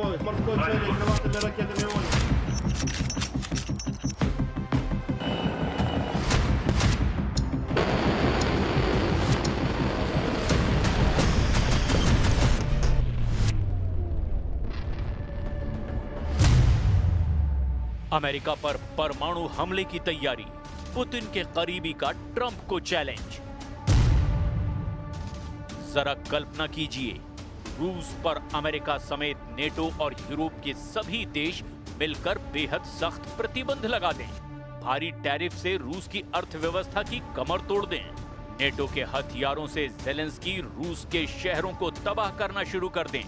помощь. Морской цели, крылатыми ракетами ООН. America पर परमाणु हमले की तैयारी, पुतिन के करीबी का ट्रंप को चैलेंज। जरा कल्पना कीजिए, रूस पर अमेरिका समेत नेटो और यूरोप के सभी देश मिलकर बेहद सख्त प्रतिबंध लगा दें, भारी टैरिफ से रूस की अर्थव्यवस्था की कमर तोड़ दें, नेटो के हथियारों से ज़ेलेंस्की रूस के शहरों को तबाह करना शुरू कर दें।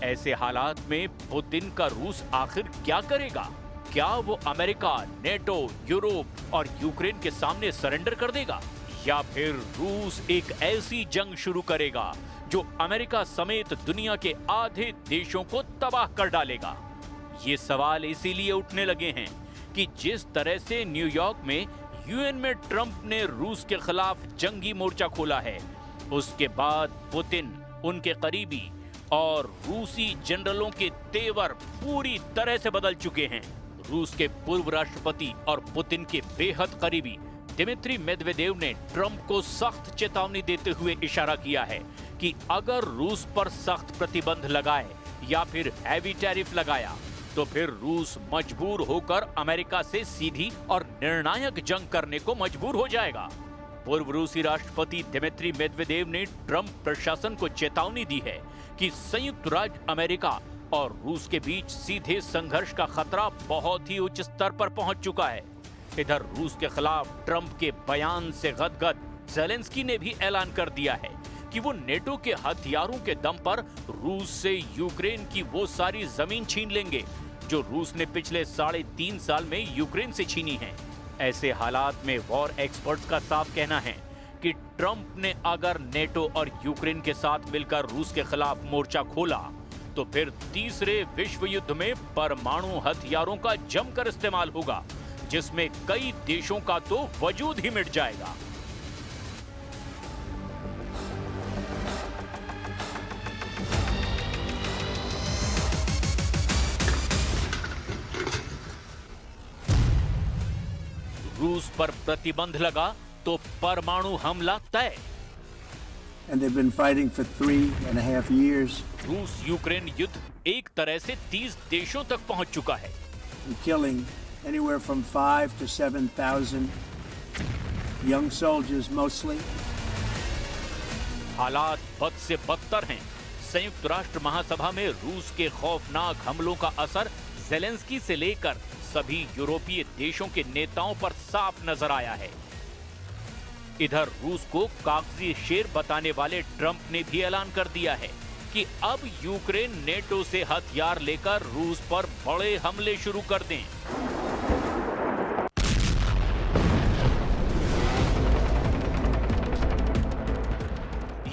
ऐसे हालात में पुतिन का रूस आखिर क्या करेगा? क्या वो अमेरिका, नेटो, यूरोप और यूक्रेन के सामने सरेंडर कर देगा, या फिर रूस एक ऐसी जंग शुरू करेगा जो अमेरिका समेत दुनिया के आधे देशों को तबाह कर डालेगा? ये सवाल इसीलिए उठने लगे हैं कि जिस तरह से न्यूयॉर्क में यूएन में ट्रंप ने रूस के खिलाफ जंगी मोर्चा खोला है, उसके बाद पुतिन, उनके करीबी और रूसी जनरलों के तेवर पूरी तरह से बदल चुके हैं। रूस के पूर्व राष्ट्रपति और पुतिन के बेहद करीबी दिमित्री मेदवेदेव ने ट्रंप को सख्त चेतावनी देते हुए इशारा किया है कि अगर रूस पर सख्त प्रतिबंध लगाए या फिर हैवी टैरिफ लगाया तो फिर रूस मजबूर होकर अमेरिका से सीधी और निर्णायक जंग करने को मजबूर हो जाएगा। पूर्व रूसी राष्ट्रपति दिमित्री मेदवेदेव ने ट्रंप प्रशासन को चेतावनी दी है कि संयुक्त राज्य अमेरिका और रूस के बीच सीधे संघर्ष का खतरा बहुत ही उच्च स्तर पर पहुंच चुका है। इधर रूस के खिलाफ ट्रंप के बयान से गदगद ज़ेलेंस्की ने भी ऐलान कर दिया है कि वो नेटो के हथियारों के दम पर रूस से यूक्रेन की वो सारी जमीन छीन लेंगे जो रूस ने पिछले 3.5 साल में यूक्रेन से छीनी है। ऐसे हालात में वॉर एक्सपर्ट्स का साफ कहना है कि ट्रंप ने अगर नेटो और यूक्रेन के साथ मिलकर रूस के खिलाफ मोर्चा खोला तो फिर तीसरे विश्व युद्ध में परमाणु हथियारों का जमकर इस्तेमाल होगा, जिसमें कई देशों का तो वजूद ही मिट जाएगा। रूस पर प्रतिबंध लगा तो परमाणु हमला तय। And they've been fighting for 3.5 years. रूस यूक्रेन युद्ध एक तरह से 30 देशों तक पहुंच चुका है, Killing anywhere from 5,000 to 7,000 young soldiers mostly. हालात बद से बदतर हैं। संयुक्त राष्ट्र महासभा में रूस के खौफनाक हमलों का असर ज़ेलेंस्की से लेकर सभी यूरोपीय देशों के नेताओं पर साफ नजर आया है। इधर रूस को कागजी शेर बताने वाले ट्रंप ने भी ऐलान कर दिया है कि अब यूक्रेन नेटो से हथियार लेकर रूस पर बड़े हमले शुरू कर दें।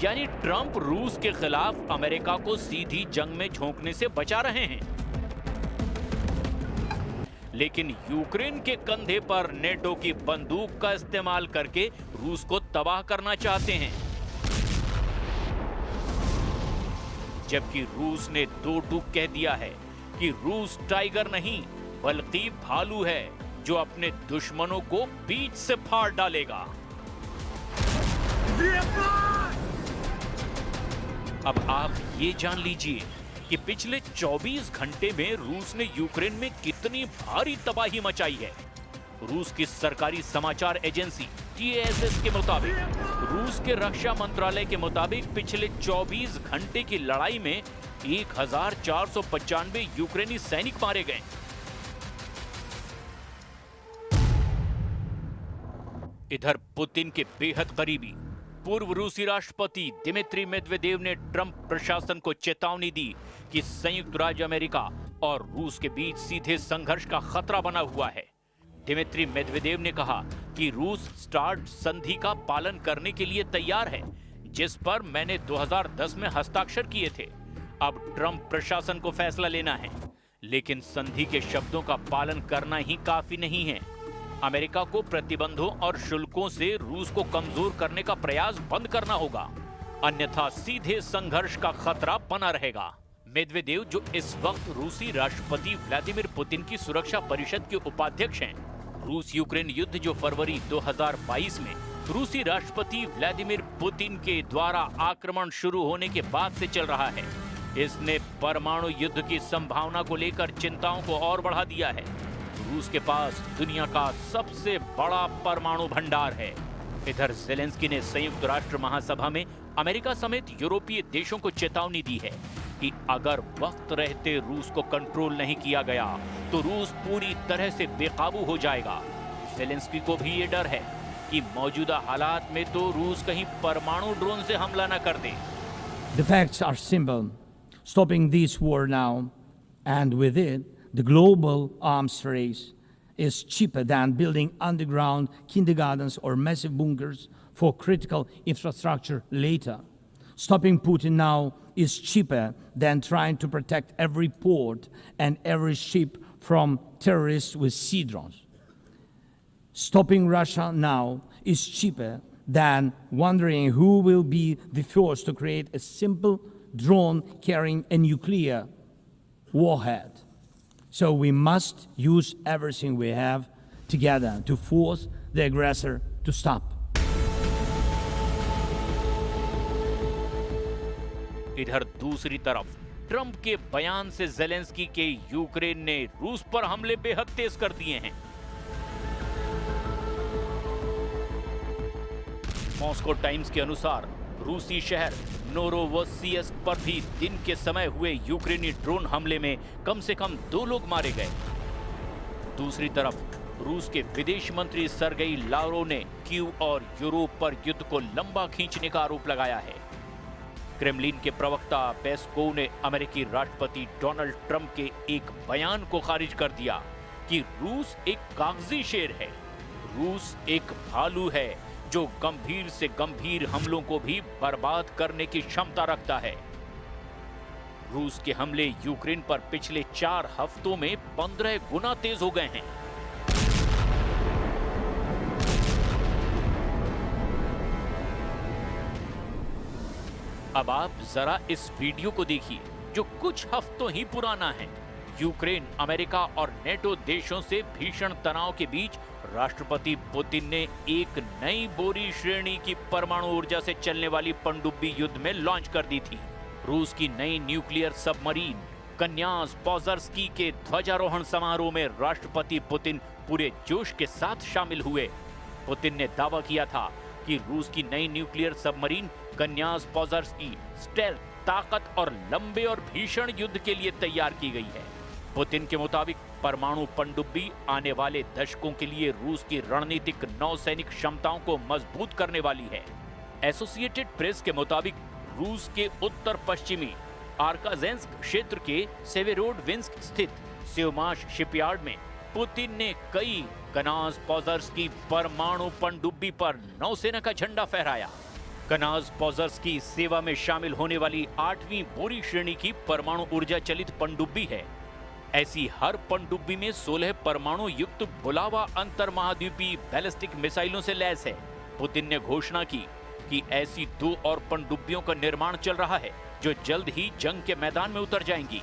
यानी ट्रंप रूस के खिलाफ अमेरिका को सीधी जंग में झोंकने से बचा रहे हैं, लेकिन यूक्रेन के कंधे पर नेटो की बंदूक का इस्तेमाल करके रूस को तबाह करना चाहते हैं। जबकि रूस ने दो टूक कह दिया है कि रूस टाइगर नहीं बल्कि भालू है जो अपने दुश्मनों को बीच से फाड़ डालेगा। अब आप ये जान लीजिए कि पिछले 24 घंटे में रूस ने यूक्रेन में कितनी भारी तबाही मचाई है। रूस की सरकारी समाचार एजेंसी TASS के मुताबिक, रूस के रक्षा मंत्रालय के मुताबिक पिछले 24 घंटे की लड़ाई में 1495 यूक्रेनी सैनिक मारे गए। इधर पुतिन के बेहद करीबी पूर्व रूसी राष्ट्रपति दिमित्री मेदवेदेव ने ट्रंप प्रशासन को चेतावनी दी कि संयुक्त राज्य अमेरिका और रूस के बीच सीधे संघर्ष का खतरा बना हुआ है। दिमित्री मेदवेदेव ने कहा कि रूस स्टार्ट संधि का पालन करने के लिए तैयार है, जिस पर मैंने 2010 में हस्ताक्षर किए थे। अब ट्रंप प्रशासन को फैसला लेना है, लेकिन संधि के शब्दों का पालन करना ही काफी नहीं है। अमेरिका को प्रतिबंधों और शुल्कों से रूस को कमजोर करने का प्रयास बंद करना होगा, अन्यथा सीधे संघर्ष का खतरा बना रहेगा। मेदवेदेव, जो इस वक्त रूसी राष्ट्रपति व्लादिमीर पुतिन की सुरक्षा परिषद के उपाध्यक्ष हैं। रूस यूक्रेन युद्ध जो फरवरी 2022 में रूसी राष्ट्रपति व्लादिमीर पुतिन के द्वारा आक्रमण शुरू होने के बाद से चल रहा है, इसने परमाणु युद्ध की संभावना को लेकर चिंताओं को और बढ़ा दिया है। रूस के पास दुनिया का सबसे बड़ा परमाणु भंडार है। इधर ज़ेलेंस्की ने संयुक्त राष्ट्र महासभा में अमेरिका समेत यूरोपीय देशों को चेतावनी दी है कि अगर वक्त रहते रूस को कंट्रोल नहीं किया गया तो रूस पूरी तरह से बेकाबू हो जाएगा। ज़ेलेंस्की को भी ये डर है कि मौजूदा हालात में तो रूस कहीं परमाणु ड्रोन से हमला न कर दे। The facts are simple. Stopping this war now, and with it, the global arms race, is cheaper than building underground kindergartens or massive bunkers for critical infrastructure later. Stopping Putin now is cheaper than trying to protect every port and every ship from terrorists with sea drones. Stopping Russia now is cheaper than wondering who will be the first to create a simple drone carrying a nuclear warhead. So we must use everything we have together to force the aggressor to stop. इधर दूसरी तरफ Trump के बयान से Zelensky के Ukraine ने रूस पर हमले बेहद तेज कर दिए हैं। मॉस्को टाइम्स के अनुसार रूसी शहर नोरोवसिस्क पर भी दिन के समय हुए यूक्रेनी ड्रोन हमले में कम से कम 2 लोग मारे गए। दूसरी तरफ रूस के विदेश मंत्री सर्गेई लाव्रोव ने कीव और यूरोप पर युद्ध को लंबा खींचने का आरोप लगाया है। क्रेमलिन के प्रवक्ता पेस्कोव ने अमेरिकी राष्ट्रपति डोनाल्ड ट्रंप के एक बयान को खारिज कर दिया कि रूस एक कागजी शेर है। रूस एक भालू है जो गंभीर से गंभीर हमलों को भी बर्बाद करने की क्षमता रखता है। रूस के हमले यूक्रेन पर पिछले 4 हफ्तों में 15 गुना तेज हो गए हैं। अब आप जरा इस वीडियो को देखिए जो कुछ हफ्तों ही पुराना है। यूक्रेन अमेरिका और नेटो देशों से भीषण तनाव के बीच राष्ट्रपति पुतिन ने एक नई बोरी श्रेणी की परमाणु ऊर्जा से चलने वाली पनडुब्बी युद्ध में लॉन्च कर दी थी। रूस की नई न्यूक्लियर सबमरीन कन्यास पोजर्स्की के ध्वजारोहण समारोह में राष्ट्रपति पुतिन पूरे जोश के साथ शामिल हुए। पुतिन ने दावा किया था कि रूस की नई न्यूक्लियर सबमरीन कन्यास पोजर्स्की स्टेल्थ, ताकत और लंबे और भीषण युद्ध के लिए तैयार की गई है। पुतिन के मुताबिक परमाणु पनडुब्बी आने वाले दशकों के लिए रूस की रणनीतिक नौसैनिक क्षमताओं को मजबूत करने वाली है। एसोसिएटेड प्रेस के मुताबिक रूस के उत्तर पश्चिमी आर्काजेंस्क क्षेत्र के सेवेरोडविंस्क स्थित सेवमाश शिपयार्ड में पुतिन ने कई कनास पोजर्स्की परमाणु पनडुब्बी पर नौसेना का झंडा फहराया। कनास पोजर्स्की सेवा में शामिल होने वाली 8वीं बोरी श्रेणी की परमाणु ऊर्जा चलित पनडुब्बी है। ऐसी हर पनडुब्बी में 16 परमाणु युक्त बुलावा अंतर महाद्वीपीय बैलिस्टिक मिसाइलों से लैस है। पुतिन ने घोषणा की कि ऐसी 2 और पनडुब्बियों का निर्माण चल रहा है जो जल्द ही जंग के मैदान में उतर जाएंगी।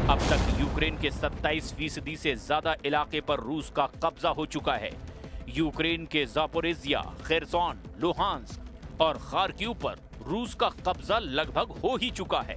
अब तक यूक्रेन के 27% से ज्यादा इलाके पर रूस का कब्जा हो चुका है। यूक्रेन के जापोरेजिया, खेरसोन, लुहांस्क और खार्किव पर रूस का कब्जा लगभग हो ही चुका है।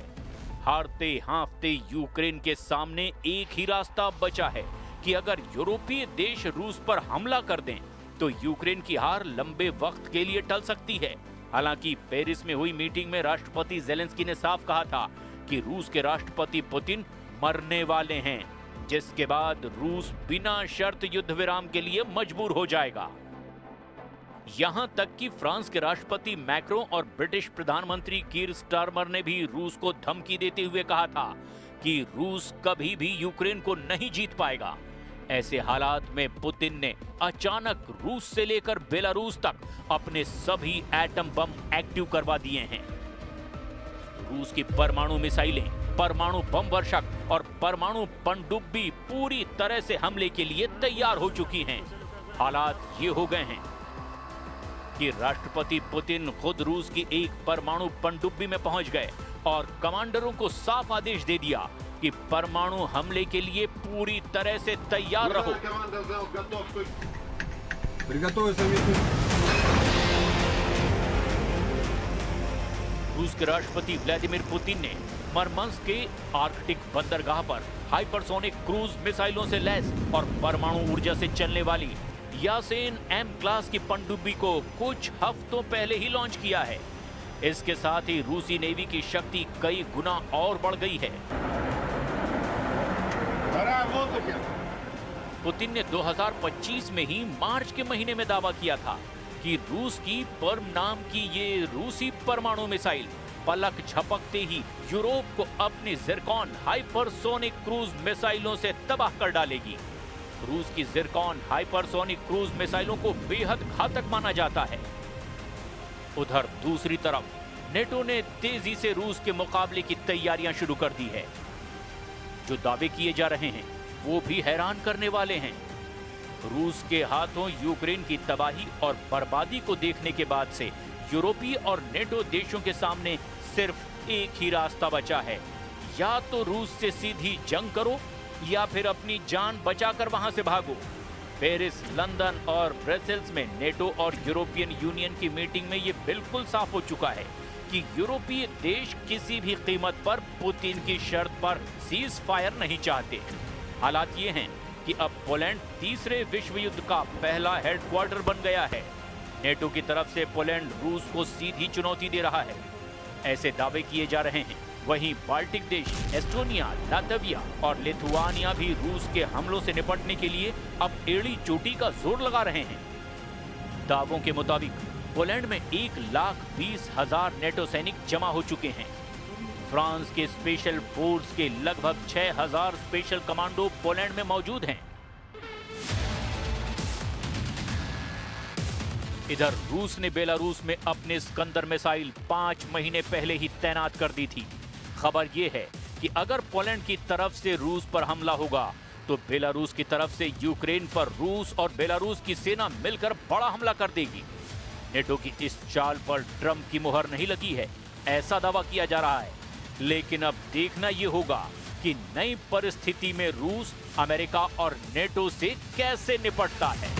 हारते हांफते यूक्रेन के सामने एक ही रास्ता बचा है कि अगर यूरोपीय देश रूस पर हमला कर दें तो यूक्रेन की हार लंबे वक्त के लिए टल सकती है। हालांकि पेरिस में हुई मीटिंग में राष्ट्रपति ज़ेलेंस्की ने साफ कहा था कि रूस के राष्ट्रपति पुतिन मरने वाले हैं, जिसके बाद रूस बिना शर्त युद्ध विराम के लिए मजबूर हो जाएगा। यहां तक कि फ्रांस के राष्ट्रपति मैक्रों और ब्रिटिश प्रधानमंत्री कीर स्टारमर ने भी रूस को धमकी देते हुए कहा था कि रूस कभी भी यूक्रेन को नहीं जीत पाएगा। ऐसे हालात में पुतिन ने अचानक रूस से लेकर बेलारूस तक अपने सभी एटम बम एक्टिव करवा दिए हैं। रूस की परमाणु मिसाइलें, परमाणु बम वर्षक और परमाणु पनडुब्बी पूरी तरह से हमले के लिए तैयार हो चुकी हैं। हालात ये हो गए हैं कि राष्ट्रपति पुतिन खुद रूस की एक परमाणु पनडुब्बी में पहुंच गए और कमांडरों को साफ आदेश दे दिया कि परमाणु हमले के लिए पूरी तरह से तैयार रहो। रूस के राष्ट्रपति व्लादिमीर पुतिन ने मरमंस्क के आर्कटिक बंदरगाह पर हाइपरसोनिक क्रूज मिसाइलों से लैस और परमाणु ऊर्जा से चलने वाली यासेन एम क्लास की पनडुब्बी को कुछ हफ्तों पहले ही लॉन्च किया है। इसके साथ ही रूसी नेवी की शक्ति कई गुना और बढ़ गई है। पुतिन ने 2025 में ही मार्च के महीने में दावा किया था कि रूस की पर्म नाम की ये रूसी परमाणु मिसाइल पलक झपकते ही यूरोप को अपनी जिरकॉन हाइपरसोनिक क्रूज मिसाइलों से तबाह कर डालेगी। रूस की जिरकॉन हाइपरसोनिक क्रूज मिसाइलों को बेहद घातक माना जाता है। उधर दूसरी तरफ नेटो ने तेजी से रूस के मुकाबले की तैयारियां शुरू कर दी है। जो दावे किए जा रहे हैं वो भी हैरान करने वाले हैं। रूस के हाथों यूक्रेन की तबाही और बर्बादी को देखने के बाद से यूरोपीय और नेटो देशों के सामने सिर्फ एक ही रास्ता बचा है, या तो रूस से सीधी जंग करो या फिर अपनी जान बचाकर वहां से भागो। पेरिस, लंदन और ब्रसेल्स में नेटो और यूरोपियन यूनियन की मीटिंग में ये बिल्कुल साफ हो चुका है कि यूरोपीय देश किसी भी कीमत पर पुतिन की शर्त पर सीज फायर नहीं चाहते। हालात ये हैं कि अब पोलैंड तीसरे विश्व युद्ध का पहला हेडक्वार्टर बन गया है। नेटो की तरफ से पोलैंड रूस को सीधी चुनौती दे रहा है, ऐसे दावे किए जा रहे हैं। वहीं बाल्टिक देश एस्टोनिया, लातविया और लिथुआनिया भी रूस के हमलों से निपटने के लिए अब एड़ी चोटी का जोर लगा रहे हैं। दावों के मुताबिक पोलैंड में 1,20,000 नेटो सैनिक जमा हो चुके हैं। फ्रांस के स्पेशल फोर्स के लगभग 6,000 स्पेशल कमांडो पोलैंड में मौजूद हैं। इधर रूस ने बेलारूस में अपने स्कंदर मिसाइल 5 महीने पहले ही तैनात कर दी थी। खबर यह है कि अगर पोलैंड की तरफ से रूस पर हमला होगा तो बेलारूस की तरफ से यूक्रेन पर रूस और बेलारूस की सेना मिलकर बड़ा हमला कर देगी। नेटो की इस चाल पर ट्रंप की मुहर नहीं लगी है, ऐसा दावा किया जा रहा है। लेकिन अब देखना यह होगा कि नई परिस्थिति में रूस अमेरिका और नेटो से कैसे निपटता है।